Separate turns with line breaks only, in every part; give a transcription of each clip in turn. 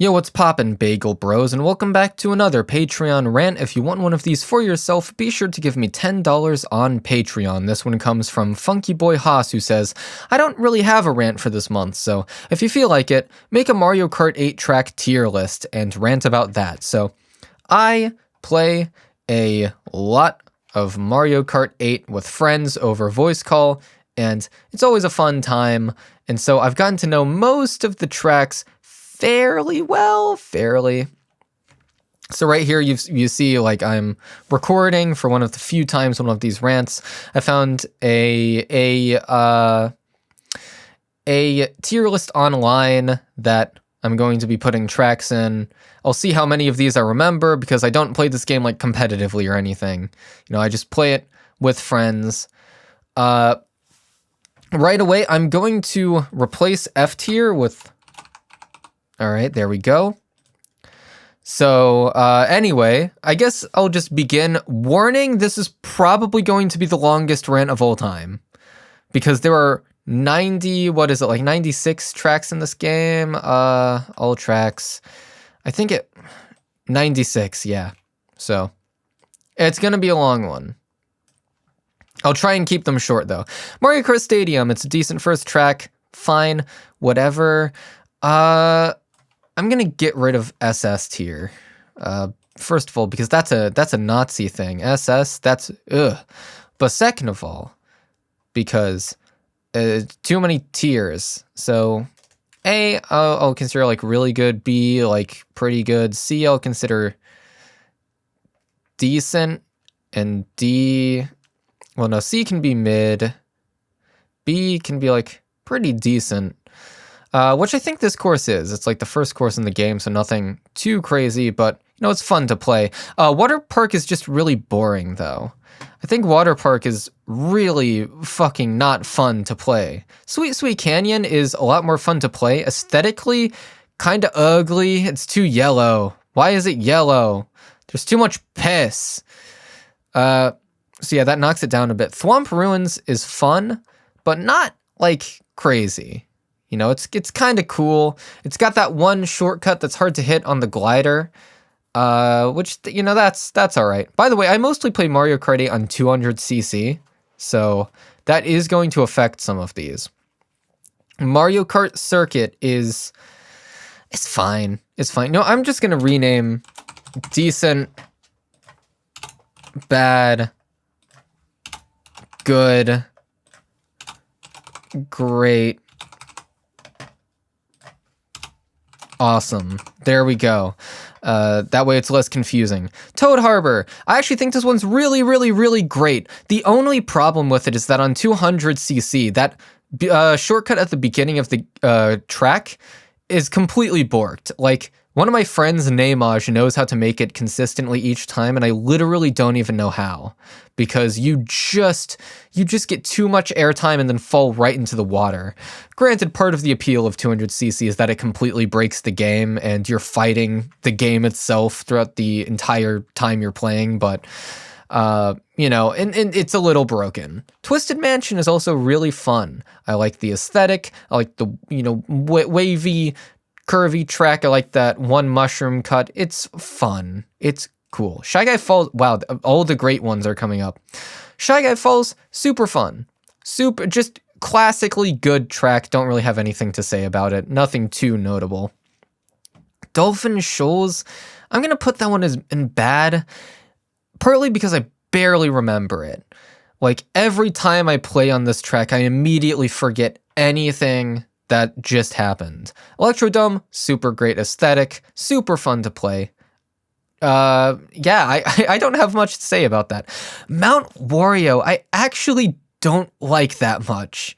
Yo, what's poppin', Bagel Bros, and welcome back to another Patreon rant. If you want one of these for yourself, be sure to give me $10 on Patreon. This one comes from Funky Boy Haas, who says, I don't really have a rant for this month, so if you feel like it, make a Mario Kart 8 track tier list and rant about that. So, I play a lot of Mario Kart 8 with friends over voice call, and it's always a fun time, and so I've gotten to know most of the tracks fairly well. So right here, you see like I'm recording for one of the few times one of these rants. I found a tier list online that I'm going to be putting tracks in. I'll see how many of these I remember because I don't play this game like competitively or anything. You know, I just play it with friends. Right away, I'm going to replace F tier with. All right, there we go. So anyway, I guess I'll just begin. Warning, this is probably going to be the longest rant of all time because there are 96 tracks in this game? All tracks. I think 96, yeah. So it's going to be a long one. I'll try and keep them short though. Mario Kart Stadium, it's a decent first track. Fine, whatever. I'm gonna get rid of SS tier. First of all, because that's a Nazi thing. SS, that's ugh. But second of all, because too many tiers. So A, I'll consider like really good. B, like pretty good. C, I'll consider decent, and D, well no, C can be mid. B can be like pretty decent. Which I think this course is. It's like the first course in the game, so nothing too crazy, but, you know, it's fun to play. Water Park is just really boring, though. I think Water Park is really fucking not fun to play. Sweet Sweet Canyon is a lot more fun to play. Aesthetically, kinda ugly. It's too yellow. Why is it yellow? There's too much piss. So yeah, that knocks it down a bit. Thwomp Ruins is fun, but not, like, crazy. You know, it's kind of cool. It's got that one shortcut that's hard to hit on the glider, which, you know, that's all right. By the way, I mostly play Mario Kart 8 on 200cc, so that is going to affect some of these. Mario Kart Circuit it's fine. It's fine. No, I'm just going to rename decent, bad, good, great, awesome. There we go. That way it's less confusing. Toad Harbor. I actually think this one's really, really, really great. The only problem with it is that on 200cc, that shortcut at the beginning of the track is completely borked. Like, one of my friends, Neymaj, knows how to make it consistently each time, and I literally don't even know how. Because you just get too much airtime and then fall right into the water. Granted, part of the appeal of 200cc is that it completely breaks the game, and you're fighting the game itself throughout the entire time you're playing, but, you know, and it's a little broken. Twisted Mansion is also really fun. I like the aesthetic, I like the, you know, wavy, curvy track. I like that one mushroom cut. It's fun. It's cool. Shy Guy Falls. Wow, all the great ones are coming up. Shy Guy Falls, super fun. Super, just classically good track. Don't really have anything to say about it. Nothing too notable. Dolphin Shoals, I'm going to put that one as in bad, partly because I barely remember it. Like, every time I play on this track, I immediately forget anything that just happened. Electrodome, super great aesthetic, super fun to play. Yeah, I don't have much to say about that. Mount Wario, I actually don't like that much.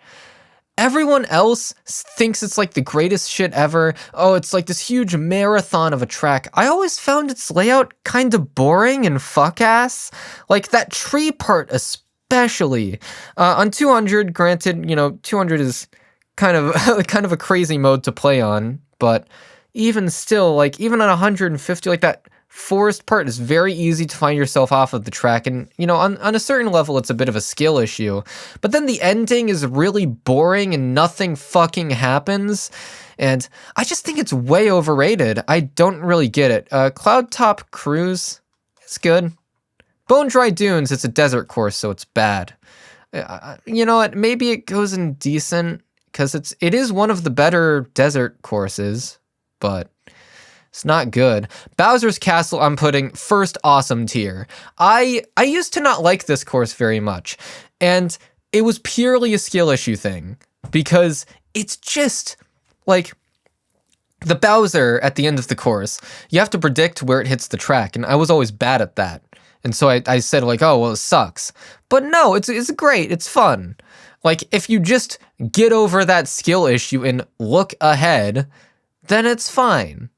Everyone else thinks it's like the greatest shit ever. Oh, it's like this huge marathon of a track. I always found its layout kind of boring and fuck-ass. Like, that tree part especially. On 200, granted, you know, 200 is kind of a crazy mode to play on, but even still, like, even on 150, like, that forest part is very easy to find yourself off of the track, and on a certain level it's a bit of a skill issue, but then the ending is really boring and nothing fucking happens, and I just think it's way overrated. I don't really get it. Cloud Top Cruise, it's good. Bone Dry Dunes, it's a desert course, so it's bad. You know what, maybe it goes in decent, because it is one of the better desert courses, but it's not good. Bowser's Castle, I'm putting first awesome tier. I used to not like this course very much, and it was purely a skill issue thing, because it's just, like, the Bowser at the end of the course, you have to predict where it hits the track, and I was always bad at that. And so I said, like, oh, well, it sucks. But no, it's great, it's fun. Like, if you just get over that skill issue and look ahead, then it's fine.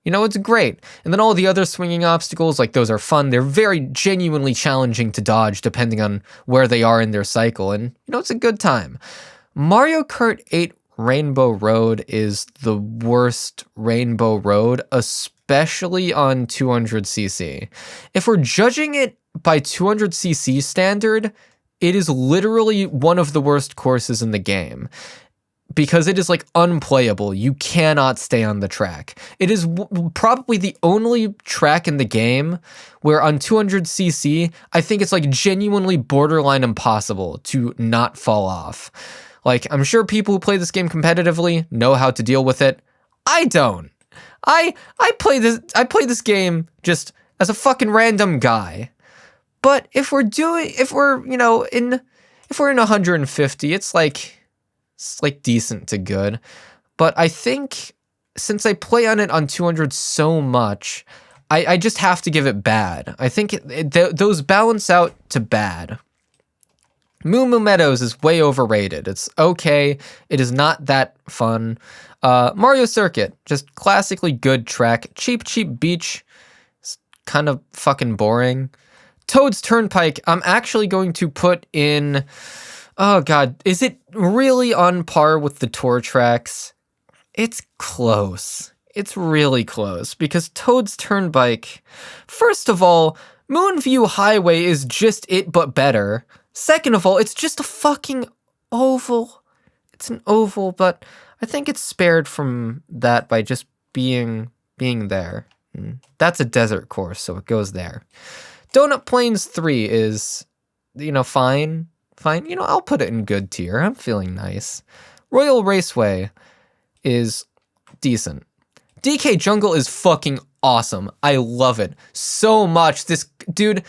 It's great. And then all the other swinging obstacles, like, those are fun. They're very genuinely challenging to dodge depending on where they are in their cycle. And, it's a good time. Mario Kart 8 Rainbow Road is the worst Rainbow Road, especially on 200cc. If we're judging it by 200cc standard, it is literally one of the worst courses in the game, because it is, like, unplayable. You cannot stay on the track. It is probably the only track in the game where on 200cc, I think it's, like, genuinely borderline impossible to not fall off. Like, I'm sure people who play this game competitively know how to deal with it. I don't. I play this game just as a fucking random guy. But if we're in 150, it's like decent to good. But I think since I play on it on 200 so much, I just have to give it bad. I think those balance out to bad. Moo Moo Meadows is way overrated. It's okay. It is not that fun. Mario Circuit, just classically good track. Cheap Beach, it's kind of fucking boring. Toad's Turnpike, I'm actually going to put in... Oh god, is it really on par with the tour tracks? It's close. It's really close, because Toad's Turnpike... First of all, Moonview Highway is just it, but better. Second of all, it's just a fucking oval. It's an oval, but I think it's spared from that by just being there. That's a desert course, so it goes there. Donut Plains 3 is, fine. I'll put it in good tier. I'm feeling nice. Royal Raceway is decent. DK Jungle is fucking awesome. I love it so much. This dude...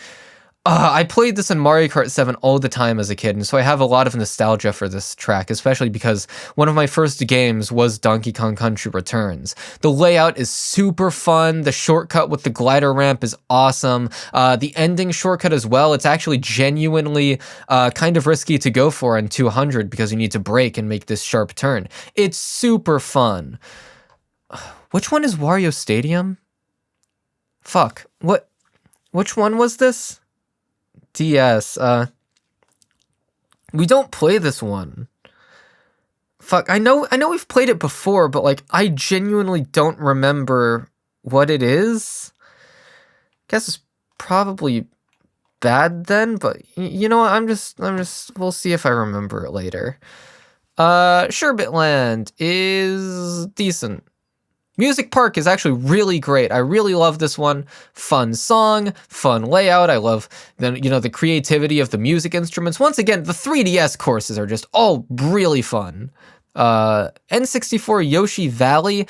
I played this in Mario Kart 7 all the time as a kid, and so I have a lot of nostalgia for this track, especially because one of my first games was Donkey Kong Country Returns. The layout is super fun, the shortcut with the glider ramp is awesome, the ending shortcut as well, it's actually genuinely kind of risky to go for on 200 because you need to brake and make this sharp turn. It's super fun. Which one is Wario Stadium? Fuck, which one was this? DS, we don't play this one. Fuck, I know we've played it before, but, like, I genuinely don't remember what it is. Guess it's probably bad then, but you know what, I'm just, we'll see if I remember it later. Sherbet Land is decent. Music Park is actually really great. I really love this one. Fun song, fun layout. I love the creativity of the music instruments. Once again, the 3DS courses are just all really fun. N64 Yoshi Valley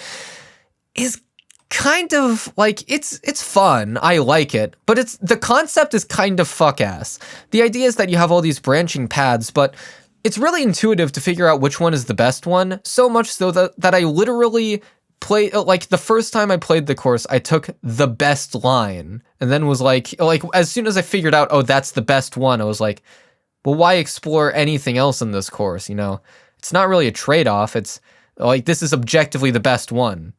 is kind of like, it's fun. I like it, but the concept is kind of fuck ass. The idea is that you have all these branching paths, but it's really intuitive to figure out which one is the best one. So much so that I literally like, the first time I played the course, I took the best line and then was like as soon as I figured out, oh, that's the best one, I was like, well, why explore anything else in this course? It's not really a trade-off. It's like, this is objectively the best one.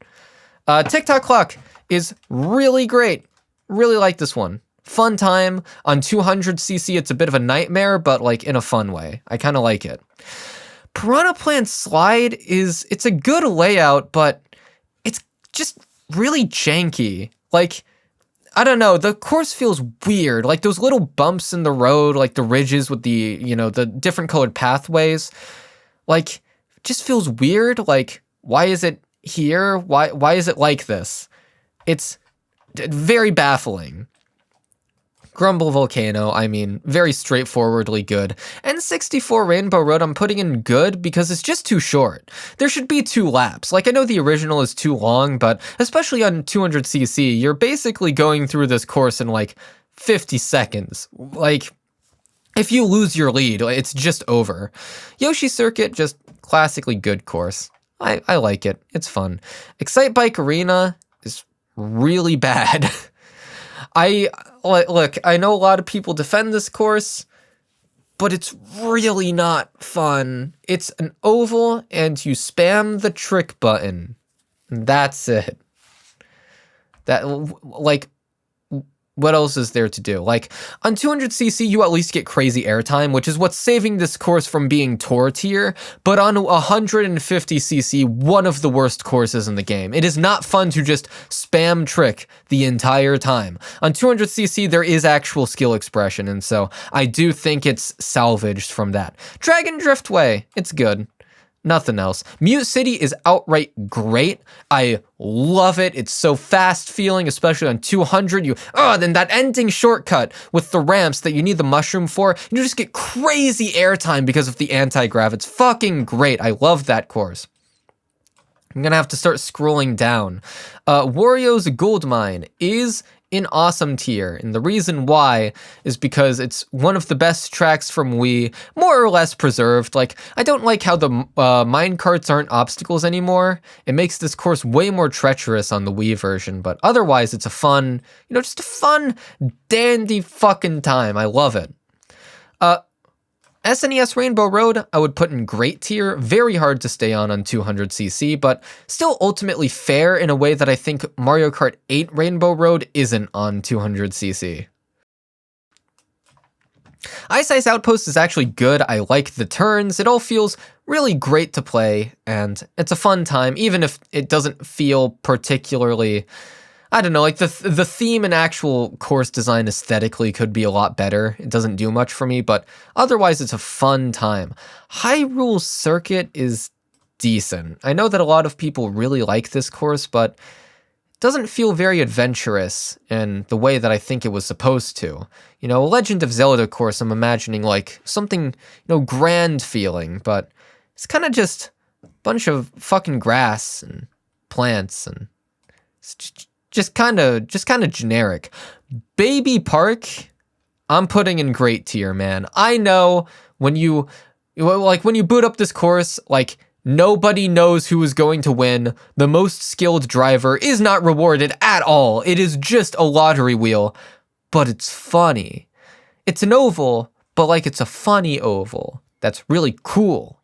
TikTok Clock is really great. Really like this one. Fun time. On 200cc, it's a bit of a nightmare, but, like, in a fun way. I kind of like it. Piranha Plant Slide it's a good layout, but it's just really janky. Like, I don't know, the course feels weird. Like those little bumps in the road, like the ridges with the, the different colored pathways, like just feels weird. Like, why is it here? Why is it like this? It's very baffling. Grumble Volcano, I mean, very straightforwardly good. And 64 Rainbow Road I'm putting in good because it's just too short. There should be 2 laps. Like, I know the original is too long, but especially on 200cc, you're basically going through this course in like 50 seconds. Like, if you lose your lead, it's just over. Yoshi Circuit, just classically good course. I like it. It's fun. Excite Bike Arena is really bad. Look, I know a lot of people defend this course, but it's really not fun. It's an oval and you spam the trick button. That's it. What else is there to do? Like, on 200cc, you at least get crazy airtime, which is what's saving this course from being tour tier, but on 150cc, one of the worst courses in the game. It is not fun to just spam trick the entire time. On 200cc, there is actual skill expression, and so I do think it's salvaged from that. Dragon Driftway, it's good. Nothing else. Mute City is outright great. I love it. It's so fast feeling, especially on 200. Then that ending shortcut with the ramps that you need the mushroom for, you just get crazy airtime because of the anti-grav. It's fucking great. I love that course. I'm gonna have to start scrolling down. Wario's Gold Mine is in awesome tier, and the reason why is because it's one of the best tracks from Wii, more or less preserved. Like, I don't like how the mine carts aren't obstacles anymore. It makes this course way more treacherous on the Wii version, but otherwise it's a fun, just a fun, dandy fucking time. I love it. SNES Rainbow Road, I would put in great tier, very hard to stay on 200cc, but still ultimately fair in a way that I think Mario Kart 8 Rainbow Road isn't on 200cc. Ice Ice Outpost is actually good. I like the turns. It all feels really great to play, and it's a fun time, even if it doesn't feel particularly... I don't know, like the theme and actual course design aesthetically could be a lot better. It doesn't do much for me, but otherwise it's a fun time. Hyrule Circuit is decent. I know that a lot of people really like this course, but it doesn't feel very adventurous in the way that I think it was supposed to. A Legend of Zelda course, I'm imagining like something, grand feeling, but it's kind of just a bunch of fucking grass and plants, and it's just kind of generic. Baby Park, I'm putting in great tier, man. I know when you boot up this course, like, nobody knows who is going to win. The most skilled driver is not rewarded at all. It is just a lottery wheel, but it's funny. It's an oval, but like it's a funny oval. That's really cool.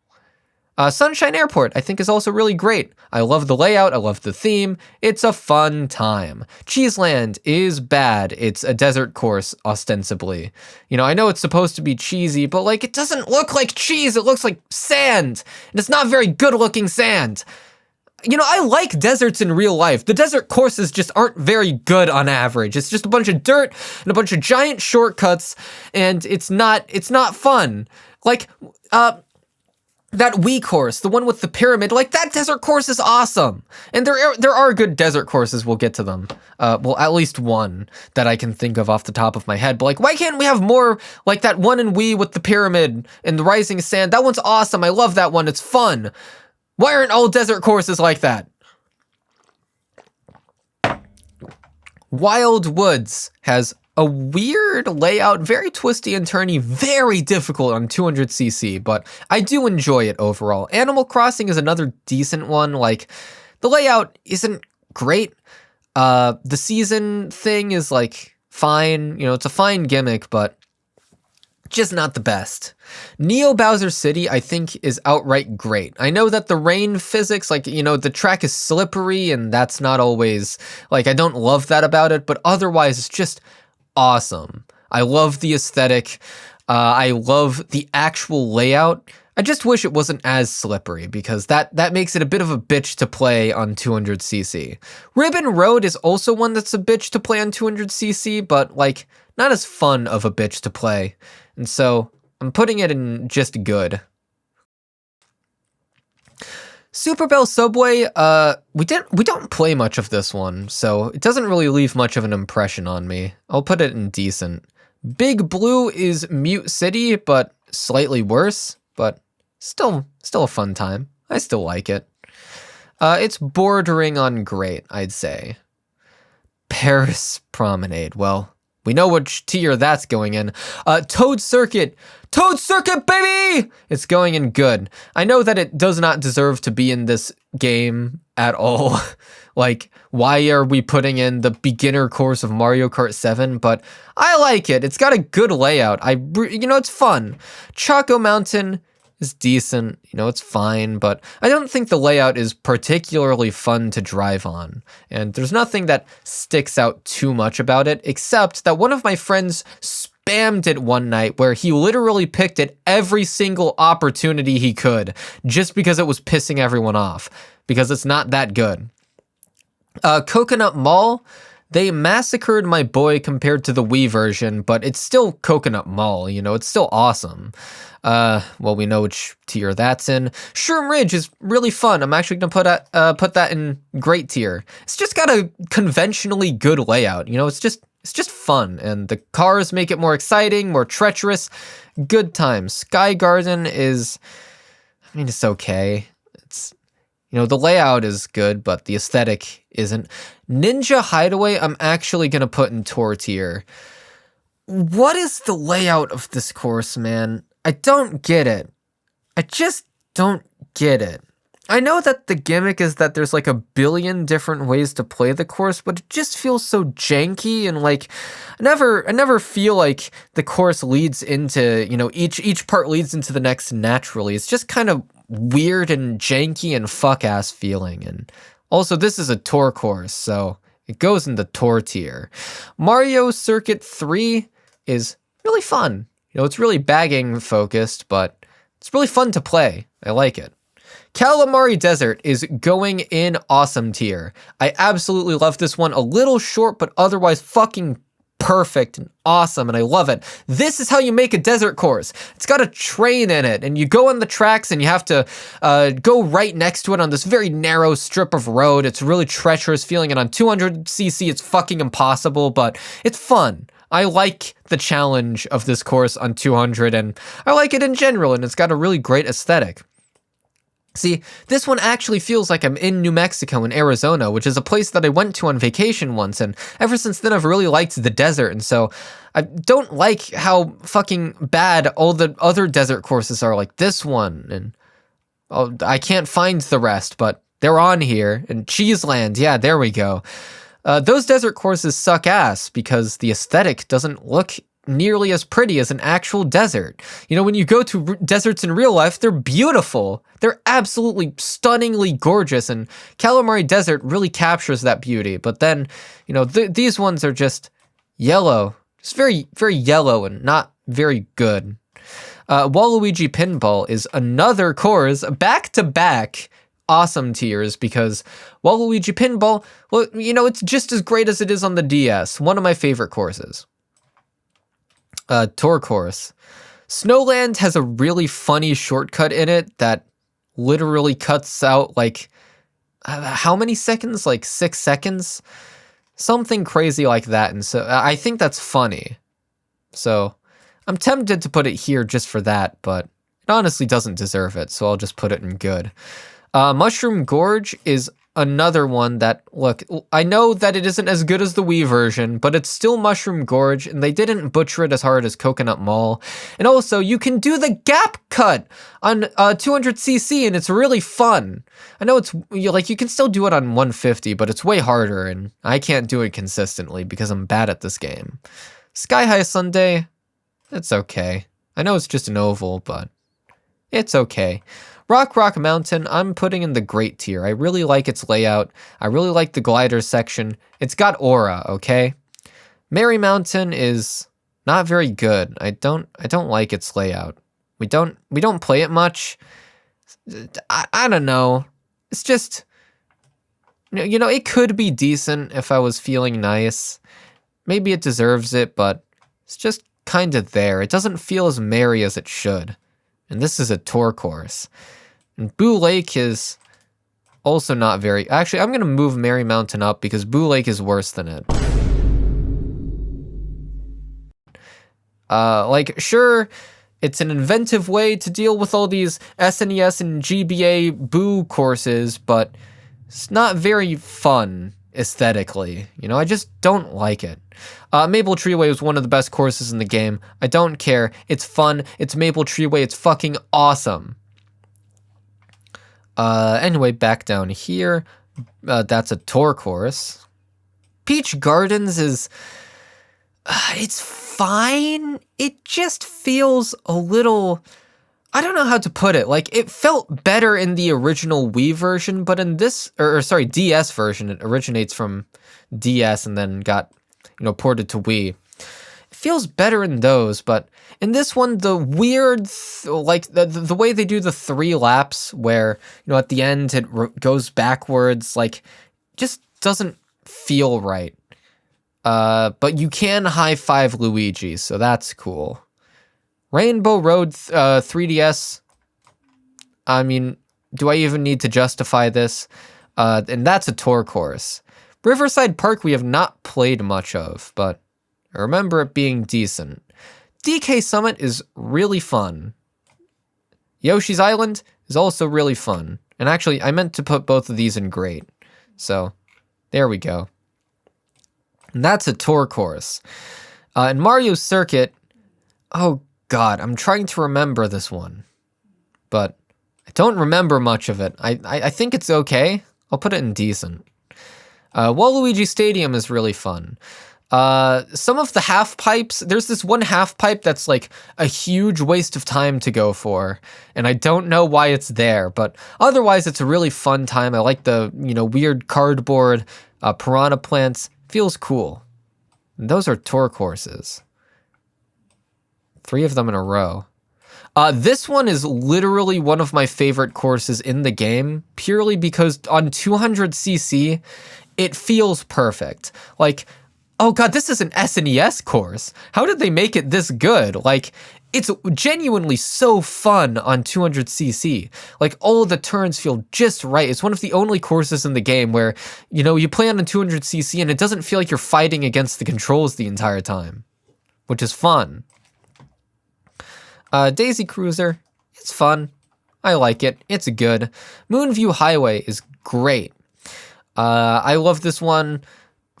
Sunshine Airport, I think, is also really great. I love the layout, I love the theme, it's a fun time. Cheeseland is bad. It's a desert course, ostensibly. I know it's supposed to be cheesy, but like, it doesn't look like cheese, it looks like sand, and it's not very good looking sand. I like deserts in real life. The desert courses just aren't very good on average. It's just a bunch of dirt and a bunch of giant shortcuts, and it's not fun. Like, that Wii course, the one with the pyramid, like, that desert course is awesome. And there are good desert courses, we'll get to them. Well, at least one that I can think of off the top of my head. But like, why can't we have more like that one in Wii with the pyramid and the rising sand? That one's awesome. I love that one. It's fun. Why aren't all desert courses like that? Wild Woods has a weird layout, very twisty and turny, very difficult on 200cc, but I do enjoy it overall. Animal Crossing is another decent one. Like, the layout isn't great. The season thing is like fine, it's a fine gimmick, but just not the best. Neo Bowser City, I think, is outright great. I know that the rain physics, like, the track is slippery, and that's not always, like, I don't love that about it, but otherwise it's just awesome. I love the aesthetic. I love the actual layout. I just wish it wasn't as slippery because that makes it a bit of a bitch to play on 200cc. Ribbon Road is also one that's a bitch to play on 200cc, but like not as fun of a bitch to play. And so I'm putting it in just good. Super Bell Subway, we don't play much of this one, so it doesn't really leave much of an impression on me. I'll put it in decent. Big Blue is Mute City, but slightly worse, but still a fun time. I still like it. It's bordering on great, I'd say. Paris Promenade, well, we know which tier that's going in. Toad Circuit, baby! It's going in good. I know that it does not deserve to be in this game at all. Like, why are we putting in the beginner course of Mario Kart 7? But I like it. It's got a good layout. It's fun. Choco Mountain is decent. It's fine, but I don't think the layout is particularly fun to drive on. And there's nothing that sticks out too much about it, except that one of my friends spammed it one night where he literally picked it every single opportunity he could, just because it was pissing everyone off, because it's not that good. Coconut Mall, they massacred my boy compared to the Wii version, but it's still Coconut Mall, it's still awesome. Well, we know which tier that's in. Shroom Ridge is really fun. I'm actually gonna put that in great tier. It's just got a conventionally good layout, it's just fun, and the cars make it more exciting, more treacherous. Good times. Sky Garden is, it's okay. The layout is good, but the aesthetic isn't. Ninja Hideaway, I'm actually going to put in Tour tier. What is the layout of this course, man? I don't get it. I just don't get it. I know that the gimmick is that there's like a billion different ways to play the course, but it just feels so janky, and like I never feel like the course leads into, each part leads into the next naturally. It's just kind of weird and janky and fuck-ass feeling. And also, this is a tour course, so it goes in the tour tier. Mario Circuit 3 is really fun. It's really bagging focused, but it's really fun to play. I like it. Calamari Desert is going in awesome tier. I absolutely love this one. A little short, but otherwise fucking perfect and awesome, and I love it. This is how you make a desert course. It's got a train in it, and you go on the tracks, and you have to go right next to it on this very narrow strip of road. It's really treacherous feeling, and on 200cc, it's fucking impossible, but it's fun. I like the challenge of this course on 200, and I like it in general, and it's got a really great aesthetic. See, this one actually feels like I'm in New Mexico and Arizona, which is a place that I went to on vacation once, and ever since then I've really liked the desert, and so I don't like how fucking bad all the other desert courses are, like this one, and I can't find the rest, but they're on here, and Cheeseland, yeah, there we go. Those desert courses suck ass because the aesthetic doesn't look nearly as pretty as an actual desert. When you go to deserts in real life, they're beautiful. They're absolutely stunningly gorgeous, and Calamari Desert really captures that beauty. But then, these ones are just yellow. Just very, very yellow and not very good. Waluigi Pinball is another course, back-to-back awesome tiers, because Waluigi Pinball, well, it's just as great as it is on the DS. One of my favorite courses. Tour course. Snowland has a really funny shortcut in it that literally cuts out like how many seconds? Like 6 seconds? Something crazy like that. And so I think that's funny. So I'm tempted to put it here just for that, but it honestly doesn't deserve it. So I'll just put it in good. Mushroom Gorge is another one that, look, I know that it isn't as good as the Wii version, but it's still Mushroom Gorge, and they didn't butcher it as hard as Coconut Mall. And also, you can do the gap cut on 200cc, and it's really fun. I know you can still do it on 150, but it's way harder, and I can't do it consistently because I'm bad at this game. Sky High Sundae, it's okay. I know it's just an oval, but it's okay. Rock Mountain, I'm putting in the great tier. I really like its layout. I really like the glider section. It's got aura, okay? Merry Mountain is not very good. I don't like its layout. We don't play it much. I don't know. It's just, you know, it could be decent if I was feeling nice. Maybe it deserves it, but it's just kind of there. It doesn't feel as merry as it should. And this is a tour course. And Boo Lake is also not very... Actually, I'm going to move Merry Mountain up because Boo Lake is worse than it. Like, sure, it's an inventive way to deal with all these SNES and GBA Boo courses, but it's not very fun aesthetically. You know, I just don't like it. Maple Treeway was one of the best courses in the game. I don't care. It's fun. It's Maple Treeway. It's fucking awesome. Anyway, back down here. That's a tour course. Peach Gardens is... it's fine. It just feels a little... I don't know how to put it. Like, it felt better in the original Wii version, but in this... Or sorry, DS version. It originates from DS and then got, you know, ported to Wii. It feels better in those, but in this one, the weird... like, the way they do the 3 laps where, you know, at the end it goes backwards, like, just doesn't feel right. But you can high-five Luigi, so that's cool. Rainbow Road 3DS, I mean, do I even need to justify this? And that's a tour course. Riverside Park we have not played much of, but I remember it being decent. DK Summit is really fun. Yoshi's Island is also really fun. And actually, I meant to put both of these in great. So, there we go. And that's a tour course. And Mario Circuit, oh god, I'm trying to remember this one. But I don't remember much of it. I think it's okay. I'll put it in decent. Waluigi Stadium is really fun. Some of the half pipes, there's this one half pipe that's like a huge waste of time to go for, and I don't know why it's there, but otherwise it's a really fun time. I like the, you know, weird cardboard piranha plants. Feels cool. And those are tour courses. 3 of them in a row. This one is literally one of my favorite courses in the game, purely because on 200cc, it feels perfect. Like, oh god, this is an SNES course. How did they make it this good? Like, it's genuinely so fun on 200cc. Like, all the turns feel just right. It's one of the only courses in the game where, you know, you play on a 200cc and it doesn't feel like you're fighting against the controls the entire time, which is fun. Daisy Cruiser, it's fun. I like it. It's good. Moonview Highway is great. I love this one.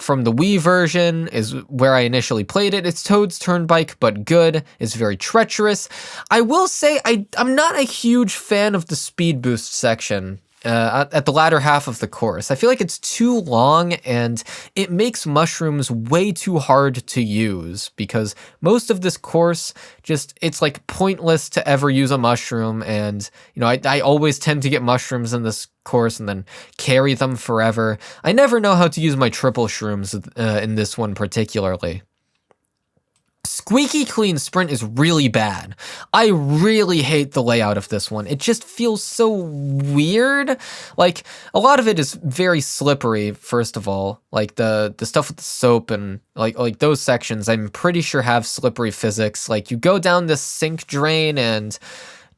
From the Wii version is where I initially played it. It's Toad's Turnpike, but good. It's very treacherous. I will say I'm not a huge fan of the speed boost section at the latter half of the course. I feel like it's too long and it makes mushrooms way too hard to use because most of this course it's like pointless to ever use a mushroom, and you know, I always tend to get mushrooms in this course and then carry them forever. I never know how to use my triple shrooms in this one particularly. Squeaky Clean Sprint is really bad. I really hate the layout of this one. It just feels so weird. Like, a lot of it is very slippery, first of all. Like, the stuff with the soap and, like those sections, I'm pretty sure have slippery physics. Like, you go down this sink drain and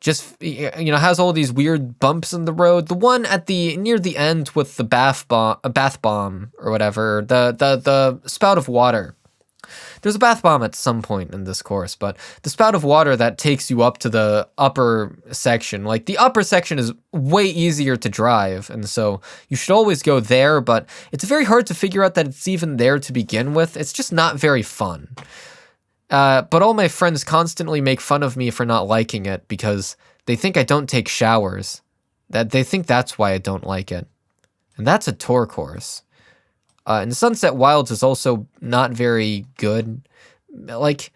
just, you know, has all these weird bumps in the road. The one at near the end with the bath bomb or whatever, the spout of water. There's a bath bomb at some point in this course, but the spout of water that takes you up to the upper section, like the upper section is way easier to drive, and so you should always go there, but it's very hard to figure out that it's even there to begin with. It's just not very fun. But all my friends constantly make fun of me for not liking it because they think I don't take showers. That they think that's why I don't like it. And that's a tour course. And Sunset Wilds is also not very good. Like,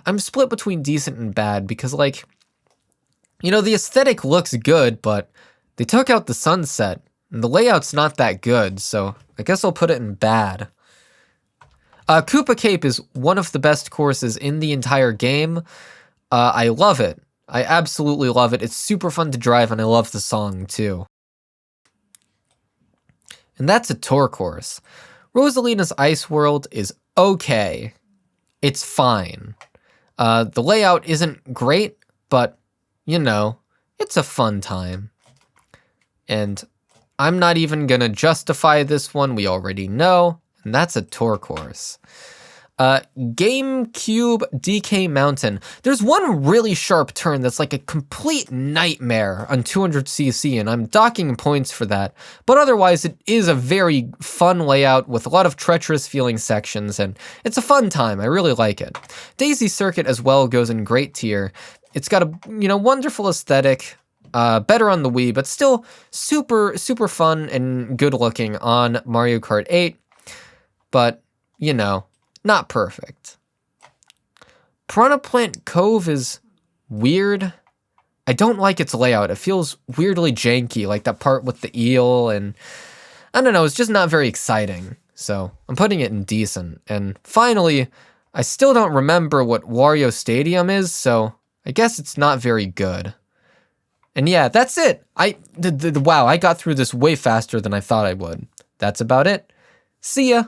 I'm split between decent and bad because, like, you know, the aesthetic looks good, but they took out the sunset, and the layout's not that good, so I guess I'll put it in bad. Koopa Cape is one of the best courses in the entire game. I love it. I absolutely love it. It's super fun to drive, and I love the song too. And that's a tour course. Rosalina's Ice World is okay. It's fine. The layout isn't great, but, you know, it's a fun time. And I'm not even gonna justify this one, we already know, and that's a tour course. GameCube DK Mountain. There's one really sharp turn that's like a complete nightmare on 200cc, and I'm docking points for that. But otherwise, it is a very fun layout with a lot of treacherous feeling sections, and it's a fun time. I really like it. Daisy Circuit as well goes in great tier. It's got a wonderful aesthetic. Better on the Wii, but still super, super fun and good looking on Mario Kart 8. But, not perfect. Piranha Plant Cove is weird. I don't like its layout. It feels weirdly janky, like that part with the eel, and I don't know, it's just not very exciting. So I'm putting it in decent. And finally, I still don't remember what Wario Stadium is, so I guess it's not very good. And yeah, that's it. Wow, I got through this way faster than I thought I would. That's about it. See ya.